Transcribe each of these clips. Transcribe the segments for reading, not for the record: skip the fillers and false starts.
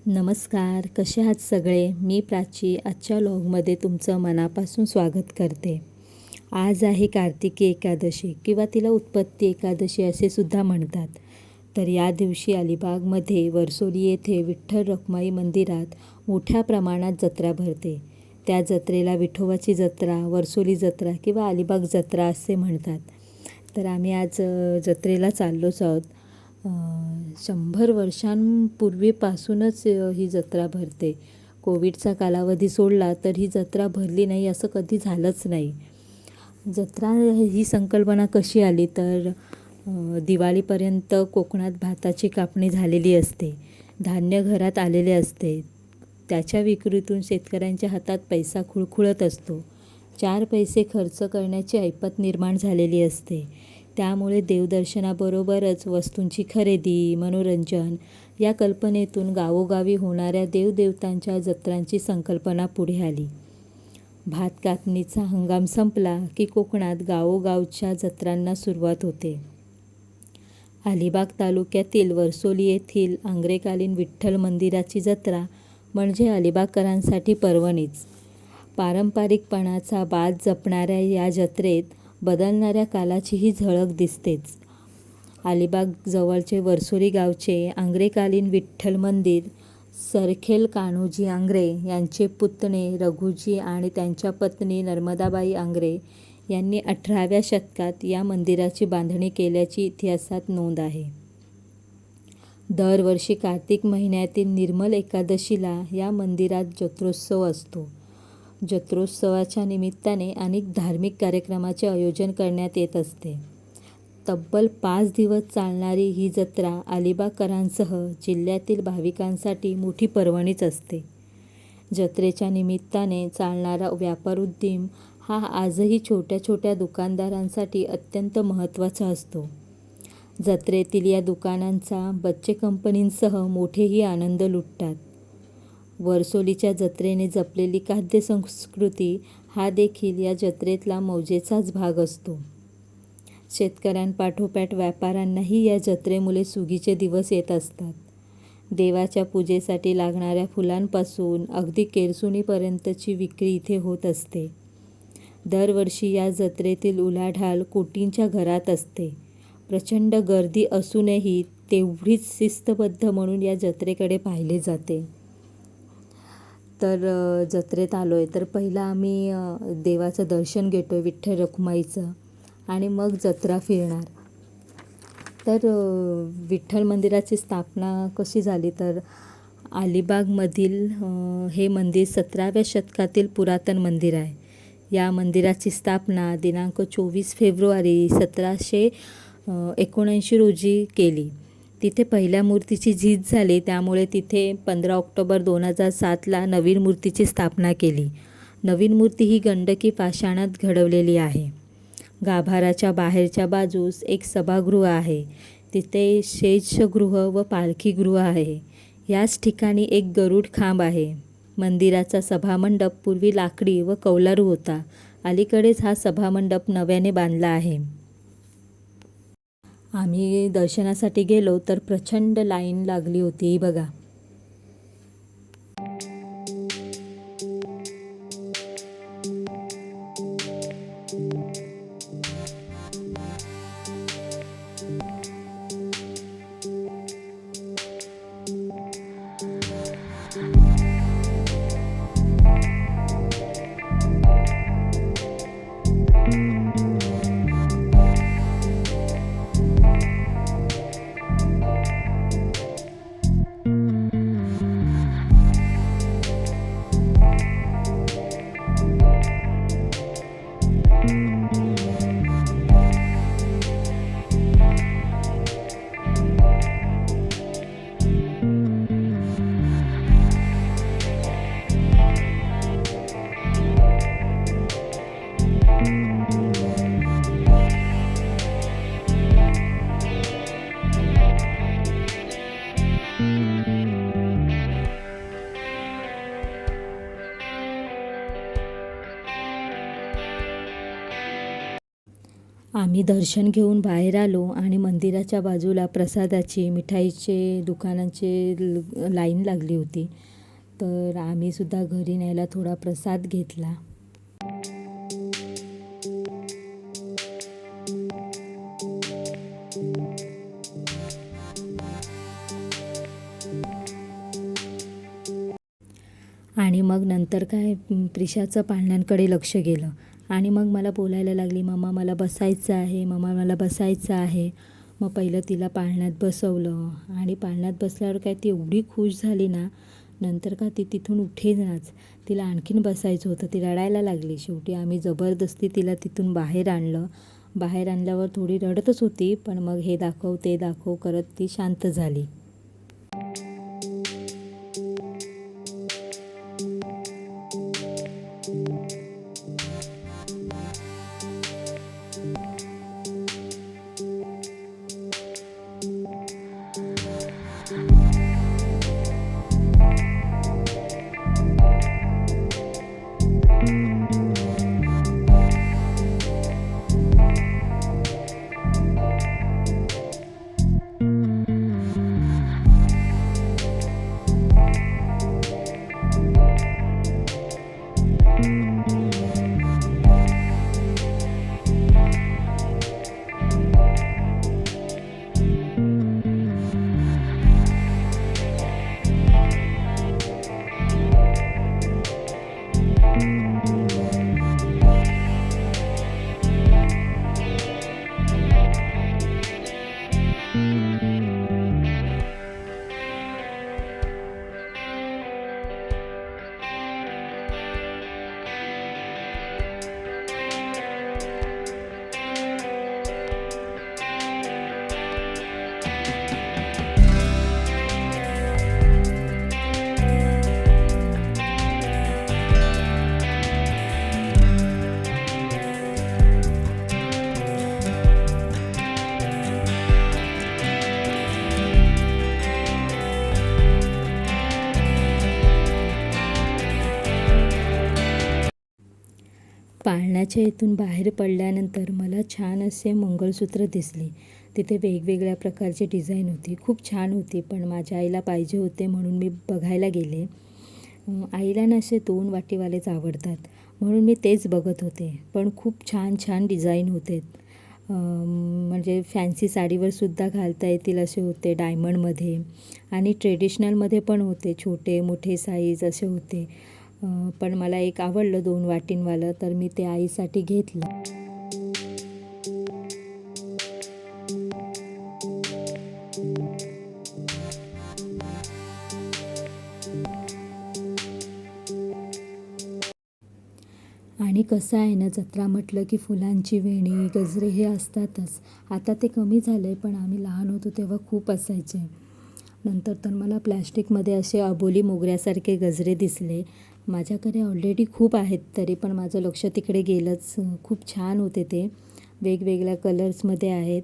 नमस्कार, कसे आहात सगळे? मी प्राची आजच्या व्लॉगमध्ये तुमचं मनापासून स्वागत करते. आज आहे कार्तिकी एकादशी किंवा तिला उत्पत्ती एकादशी असे सुद्धा म्हणतात. तर या दिवशी अलिबागमध्ये वर्सोली येथे विठ्ठल रखुमाई मंदिरात मोठ्या प्रमाणात जत्रा भरते. त्या जत्रेला विठोबाची जत्रा, वर्सोली जत्रा किंवा अलिबाग जत्रा असे म्हणतात. तर आम्ही आज जत्रेला चाललोच आहोत. 100 वर्षांपूर्वीपासूनच ही जत्रा भरते. कोविडचा कालावधी सोडला तर ही जत्रा भरली नाही असं कधी झालंच नाही. जत्रा ही संकल्पना कशी आली तर दिवाळीपर्यंत कोकणात भाताची कापणी झालेली असते, धान्य घरात आलेले असते. त्याच्या विक्रीतून शेतकऱ्यांच्या हातात पैसा खुळखुळत असतो. 4 पैसे खर्च करण्याची ऐपत निर्माण झालेली असते. त्यामुळे देवदर्शनाबरोबरच वस्तूंची खरेदी, मनोरंजन या कल्पनेतून गावोगावी होणाऱ्या देवदेवतांच्या जत्रांची संकल्पना पुढे आली. भात कापणीचा हंगाम संपला की कोकणात गावोगावच्या जत्रांना सुरुवात होते. अलिबाग तालुक्यातील वर्सोली येथील आंग्रेकालीन विठ्ठल मंदिराची जत्रा म्हणजे अलिबागकरांसाठी पर्वणीच. पारंपरिकपणाचा बाज जपणाऱ्या या जत्रेत बदलणाऱ्या कालाचीही झळक दिसतेच. अलिबाग जवळचे वर्सोली गावचे आंग्रेकालीन विठ्ठल मंदिर सरखेल कान्होजी आंग्रे यांचे पुतणे रघुजी आणि त्यांच्या पत्नी नर्मदाबाई आंग्रे यांनी 18व्या शतकात या मंदिराची बांधणी केल्याची इतिहासात नोंद आहे. दरवर्षी कार्तिक महिन्यातील निर्मल एकादशीला या मंदिरात जत्रोत्सव असतो. जत्रोत्सवाच्या निमित्ताने अनेक धार्मिक कार्यक्रमाचे आयोजन करण्यात येत असते. तब्बल 5 दिवस चालणारी ही जत्रा अलिबागकरांसह जिल्ह्यातील भाविकांसाठी मोठी पर्वणीच असते. जत्रेच्या निमित्ताने चालणारा व्यापार उद्यम हा आजही छोट्या छोट्या दुकानदारांसाठी अत्यंत महत्त्वाचा असतो. जत्रेतील या दुकानांचा बच्चे कंपनींसह मोठेही आनंद लुटतात. वर्सोलीच्या जत्रेने जपलेली खाद्यसंस्कृती हा देखील या जत्रेतला मौजेचाच भाग असतो. शेतकऱ्यांपाठोपाठ व्यापाऱ्यांनाही या जत्रेमुळे सुगीचे दिवस येत असतात. देवाच्या पूजेसाठी लागणाऱ्या फुलांपासून अगदी केरसुणीपर्यंतची विक्री इथे होत असते. दरवर्षी या जत्रेतील उलाढाल कोटींच्या घरात असते. प्रचंड गर्दी असूनही तेवढीच शिस्तबद्ध म्हणून या जत्रेकडे पाहिले जाते. तर जत्रेत आलो आहे तर पहिलं आम्ही देवाचं दर्शन घेतो आहे विठ्ठल रखुमाईचं आणि मग जत्रा फिरणार. तर विठ्ठल मंदिराची स्थापना कशी झाली तर अलिबागमधील हे मंदिर 17व्या शतकातील पुरातन मंदिर आहे. या मंदिराची स्थापना दिनांक 24 फेब्रुवारी 1779 रोजी केली. तिथे पहिल्या मूर्तीची झीज झाली, त्यामुळे तिथे 15 ऑक्टोबर 2007ला नवीन मूर्तीची स्थापना केली. नवीन मूर्ती ही गंडकी पाषाणात घडवलेली आहे. गाभाराच्या बाहेरच्या बाजूस एक सभागृह आहे. तिथे शेषगृह व पालखीगृह आहे. याच ठिकाणी एक गरुड खांब आहे. मंदिराचा सभामंडप पूर्वी लाकडी व कौलारू होता. अलीकडेच हा सभामंडप नव्याने बांधला आहे. आम्ही दर्शनासाठी गेलो तर प्रचंड लाईन लागली होती. ही बघा. आम्ही दर्शन घेऊन बाहेर आलो आणि मंदिराच्या बाजूला प्रसादाची मिठाईचे दुकानांचे लाईन लागली होती. तर आम्हीसुद्धा घरी न्यायला थोडा प्रसाद घेतला. आणि मग नंतर काय प्रिशाचं पाळण्यांकडे लक्ष गेलं आणि मग मला बोलायला लागली, मम्मा मला बसायचं आहे, मम्मा मला बसायचं आहे. मग पहिलं तिला पाळण्यात बसवलं आणि पाळण्यात बसल्यावर काय ती एवढी खुश झाली ना, नंतर का ती तिथून उठेनाच. तिला आणखीन बसायचं होतं, ती रडायला लागली. शेवटी आम्ही जबरदस्ती तिला तिथून बाहेर आणलं. बाहेर आणल्यावर थोडी रडतच होती, पण मग हे दाखव ते दाखव करत ती शांत झाली. पाळण्याच्या इथून बाहेर पडल्यानंतर मला छान असे मंगळसूत्र दिसले. तिथे वेगवेगळ्या प्रकारची डिझाईन होती, खूप छान होती. पण माझ्या आईला पाहिजे होते म्हणून मी बघायला गेले. आईला ना असे 2 वाटीवालेच आवडतात, म्हणून मी तेच बघत होते. पण खूप छान छान डिझाईन होते. म्हणजे फॅन्सी साडीवरसुद्धा घालता येतील असे होते, डायमंडमध्ये आणि ट्रेडिशनलमध्ये पण होते. छोटे मोठे साईज असे होते. पण मला एक आवडलं 2 वाटींवालं, तर मी ते आईसाठी घेतलं. आणि कसं आहे ना, जत्रा म्हटलं की फुलांची वेणी, गजरे हे असतातच. आता ते कमी झालं आहे, पण आम्ही लहान होतो तेव्हा खूप असायचे. नंतर तर मला प्लॅस्टिकमध्ये असे अबोली मोगऱ्यासारखे गजरे दिसले. माझ्याकडे ऑलरेडी खूप आहेत, तरी पण माझं लक्ष तिकडे गेलंच. खूप छान होते ते, वेगवेगळ्या कलर्समध्ये आहेत.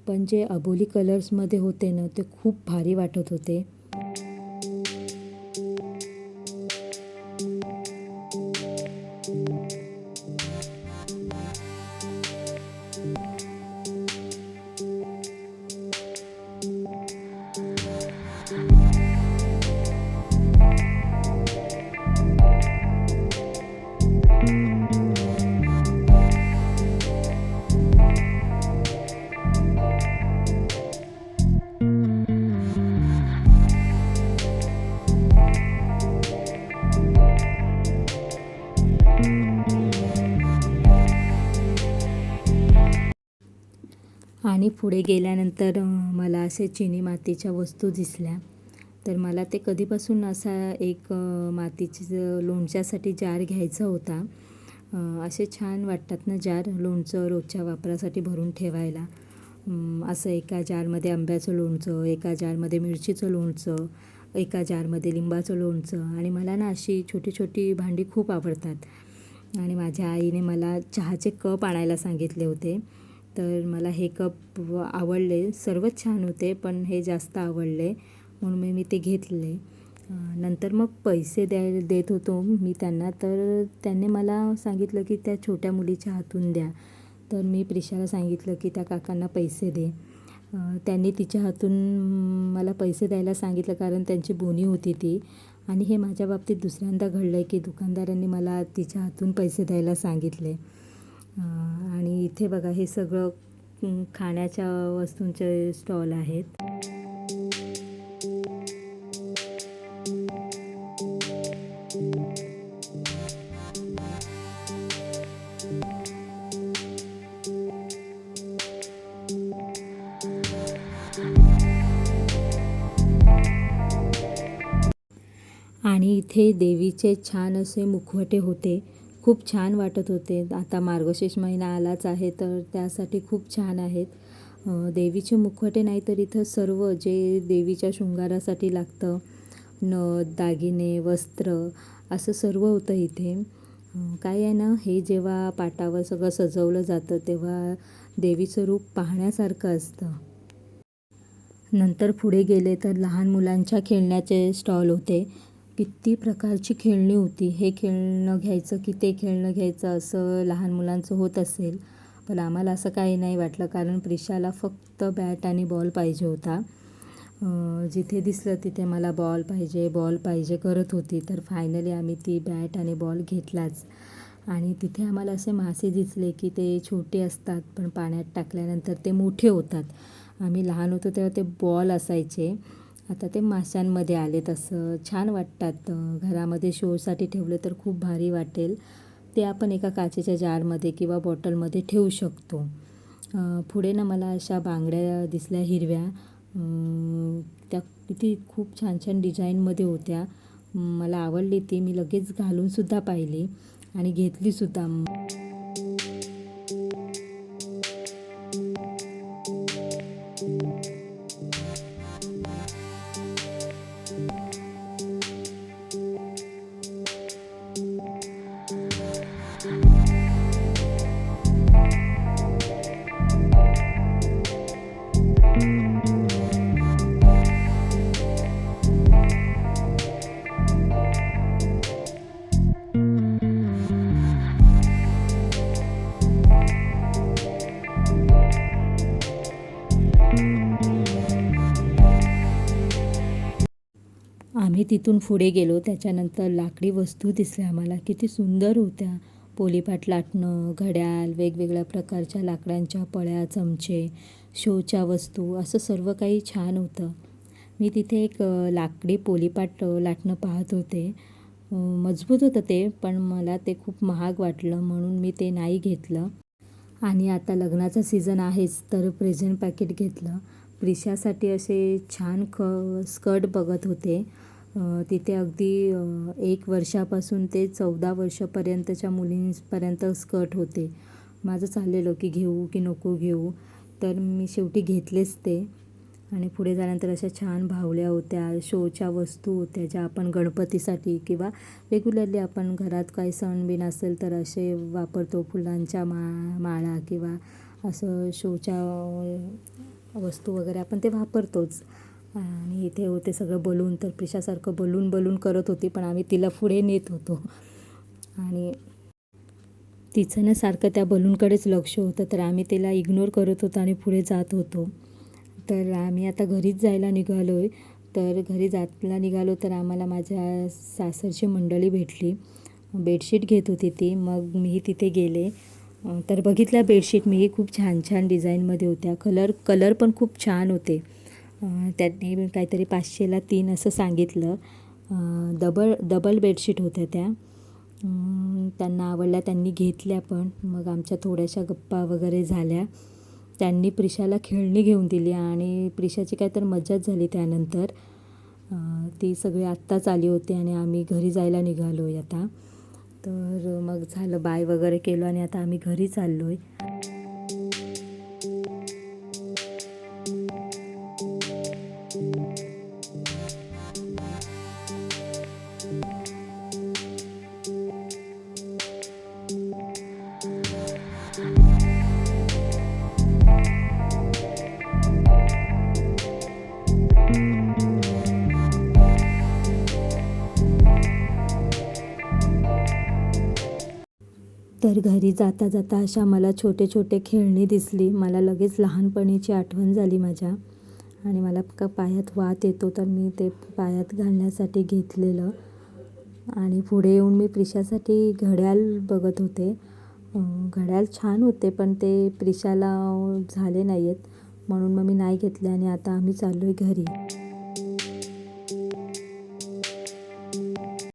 पण जे अबोली कलर्समध्ये होते ना, ते खूप भारी वाटत होते. आणि पुढे गेल्यानंतर मला असे चिनी मातीच्या वस्तू दिसल्या. तर मला ते कधीपासून असा एक मातीचं लोणच्यासाठी जार घ्यायचा होता. असे छान वाटतात ना जार, लोणचं रोजच्या वापरासाठी भरून ठेवायला. असं एका जारमध्ये आंब्याचं लोणचं, एका जारमध्ये मिरचीचं लोणचं, एका जारमध्ये लिंबाचं लोणचं. आणि मला ना अशी छोटी छोटी भांडी खूप आवडतात. आणि माझ्या आईने मला चहाचे कप आणायला सांगितले होते. तर मला हे कप आवडले, सर्वच छान होते, पण हे जास्त आवडले म्हणून मी ते घेतले. नंतर मग पैसे देत होतो मी त्यांना, तर त्यांनी मला सांगितलं की त्या छोट्या मुलीच्या हातून द्या. तर मी प्रिशाला सांगितलं की त्या काकांना पैसे दे. त्यांनी तिच्या हातून मला पैसे द्यायला सांगितलं, कारण त्यांची बोनी होती ती. आणि हे माझ्या बाबतीत दुसऱ्यांदा घडलं आहे की दुकानदारांनी मला तिच्या हातून पैसे द्यायला सांगितले. आणि इथे बघा हे सगळं खाण्याच्या वस्तूंचे स्टॉल आहेत. आणि इथे देवीचे छान असे मुखवटे होते, खूप छान वाटत होते. आता मार्गशीर्ष महिना आलाच आहे तर त्यासाठी खूप छान आहेत. देवीचे मुखवटे नाही तर इथं सर्व जे देवीच्या शृंगारासाठी लागतं, नथ, दागिने, वस्त्र असं सर्व होतं इथे. काय आहे ना, हे जेव्हा पाटावर सगळं सजवलं जातं तेव्हा देवीचं रूप पाहण्यासारखं असतं. नंतर पुढे गेले तर लहान मुलांच्या खेळण्याचे स्टॉल होते. किती प्रकारची खेळणी होती. हे खेळणं घ्यायचं की ते खेळणं घ्यायचं असं लहान मुलांचं होत असेल, पण आम्हाला असं काही नाही वाटलं, कारण प्रिशाला फक्त बॅट आणि बॉल पाहिजे होता. जिथे दिसलं तिथे मला बॉल पाहिजे करत होती. तर फायनली आम्ही ती बॅट आणि बॉल घेतलाच. आणि तिथे आम्हाला असे मासे दिसले की ते छोटे असतात पण पाण्यात टाकल्यानंतर ते मोठे होतात. आम्ही लहान होतो तेव्हा ते बॉल असायचे, आता ते माशांमध्ये आले. तसं छान वाटतात. घरामध्ये शोसाठी ठेवले तर खूप भारी वाटेल. ते आपण एका काचेच्या जारमध्ये किंवा बॉटलमध्ये ठेवू शकतो. पुढे ना मला अशा बांगड्या दिसल्या हिरव्या. त्या किती खूप छान छान डिझाईनमध्ये होत्या. मला आवडली ती. मी लगेच घालूनसुद्धा पाहिली आणि घेतलीसुद्धा. आम्ही तिथून पुढे गेलो. त्याच्यानंतर लाकडी वस्तू दिसल्या आम्हाला, किती सुंदर होत्या. पोलीपाट लाटणं, घड्याळ, वेगवेगळ्या प्रकारच्या लाकडांच्या पळ्या, चमचे, शोच्या वस्तू असं सर्व काही छान होतं. मी तिथे एक लाकडी पोलीपाट लाटणं पाहत होते. मजबूत होतं ते, पण मला ते खूप महाग वाटलं म्हणून मी ते नाही घेतलं. आणि आता लग्नाचा सीझन आहेच तर प्रेझेंट पॅकेट घेतलं. प्रिशासाठी असे छान स्कर्ट बघत होते. तिथे अगदी 1 वर्षापासून ते 14 वर्षापर्यंतच्या मुलींपर्यंत स्कर्ट होते. माझं चाललेलं की घेऊ की नको घेऊ, तर मी शेवटी घेतलेच ते. आणि पुढे झाल्यानंतर अशा छान बाहुल्या होत्या, शोच्या वस्तू होत्या ज्या आपण गणपतीसाठी किंवा रेग्युलरली आपण घरात काही सण बिन असेल तर असे वापरतो. फुलांच्या माळा किंवा असं शोच्या वस्तू वगैरे आपण ते वापरतोच. आणि इथे होते सगळं बलून. तर प्रिशासारखं बलून करत होती, पण आम्ही तिला पुढे नेत होतो आणि तिचं ना सारखं त्या बलूनकडेच लक्ष होतं, तर आम्ही तिला इग्नोर करत होतो आणि पुढे जात होतो. तर आम्ही आता घरीच जायला निघालो आहे. तर घरी जायला निघालो तर आम्हाला माझ्या सासरची मंडळी भेटली. बेडशीट घेत होती ती. मग मीही तिथे गेले. तर बघितल्या बेडशीट मीही खूप छान छान डिझाईनमध्ये होत्या. कलर पण खूप छान होते. त्यांनी काहीतरी 500ला 3 असं सांगितलं. डबल बेडशीट होत्या त्या. त्यांना आवडल्या, त्यांनी घेतल्या पण. मग आमच्या थोड्याशा गप्पा वगैरे झाल्या. त्यांनी प्रिशाला खेळणी घेऊन दिली आणि प्रिशाची काय तर मज्जाच झाली त्यानंतर. ती सगळी आत्ताच आली होती आणि आम्ही घरी जायला निघालो आहे आता. तर मग झालं, बाय वगैरे केलं आणि आता आम्ही घरी चाललो आहे. तर घरी जाता जाता अशा मला छोटे छोटे खेळणी दिसली. मला लगेच लहानपणीची आठवण झाली माझ्या आणि मला पायात वात येतो तर मी ते पायात घालण्यासाठी घेतलेलं. आणि पुढे येऊन मी प्रिशासाठी घड्याळ बघत होते. घड्याळ छान होते पण ते प्रिशाला झाले नाही आहेत म्हणून मग मी नाही घेतले आणि आता आम्ही चाललो आहे घरी.